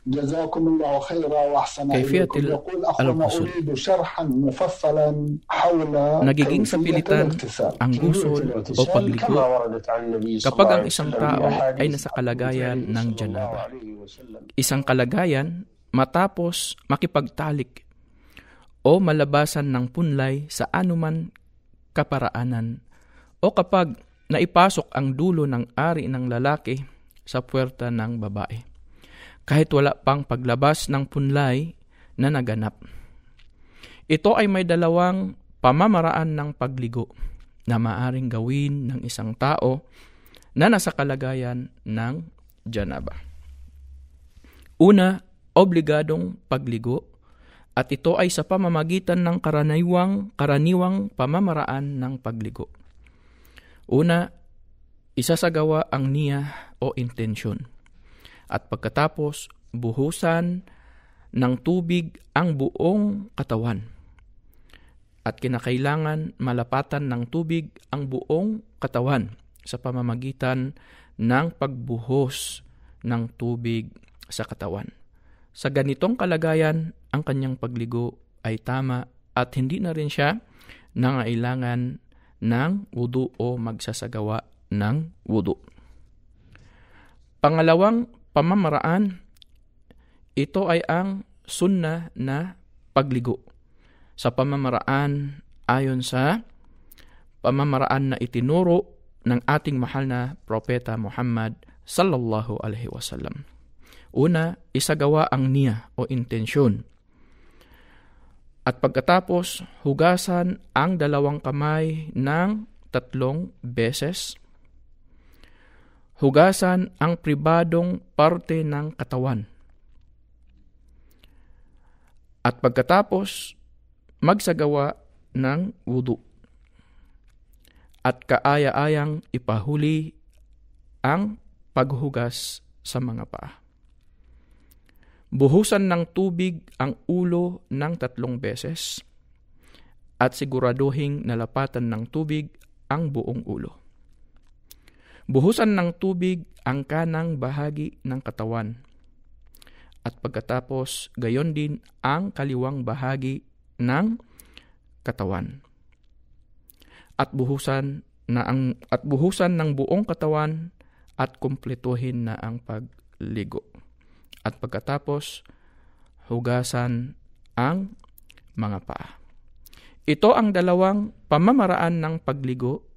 جزاكم الله خيرا وأحسن إليكم. Kayfiyatil يقول أخونا al-ghusl. أريد شرحا مفصلا حول Nagiging sa كيفية pilitan الاغتسال. ang gusol o pagligo kapag ang isang tao ay nasa kalagayan ng janaba. Isang kalagayan matapos makipagtalik o malabasan ng punlay sa anuman kaparaanan o kapag naipasok ang dulo ng ari ng lalaki sa puwerta ng babae, kahit wala pang paglabas ng punlay na naganap. Ito ay may dalawang pamamaraan ng pagligo na maaring gawin ng isang tao na nasa kalagayan ng janaba. Una, obligadong pagligo, at ito ay sa pamamagitan ng karaniwang pamamaraan ng pagligo. Una, isasagawa ang niya o intensyon. At pagkatapos, buhusan ng tubig ang buong katawan. At kinakailangan malapatan ng tubig ang buong katawan sa pamamagitan ng pagbuhos ng tubig sa katawan. Sa ganitong kalagayan, ang kanyang pagligo ay tama at hindi na rin siya nangailangan ng wudu o magsasagawa ng wudu. Pangalawang pamamaraan, ito ay ang sunnah na pagligo. Sa pamamaraan ayon sa pamamaraan na itinuro ng ating mahal na propeta Muhammad sallallahu alaihi wasallam. Una, isagawa ang niya o intensyon. At pagkatapos, hugasan ang dalawang kamay ng 3 beses. Hugasan ang pribadong parte ng katawan. At pagkatapos, magsagawa ng wudu. At kaaya-ayang ipahuli ang paghugas sa mga paa. Buhusan ng tubig ang ulo ng 3 beses at siguraduhing nalapatan ng tubig ang buong ulo. Buhusan ng tubig ang kanang bahagi ng katawan at pagkatapos gayon din ang kaliwang bahagi ng katawan. At buhusan ng buong katawan at kumpletuhin na ang pagligo. At pagkatapos, hugasan ang mga paa. Ito ang dalawang pamamaraan ng pagligo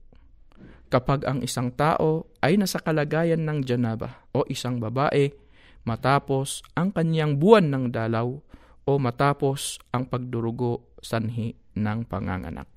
kapag ang isang tao ay nasa kalagayan ng janaba o isang babae matapos ang kanyang buwan ng dalaw o matapos ang pagdurugo sanhi ng panganganak.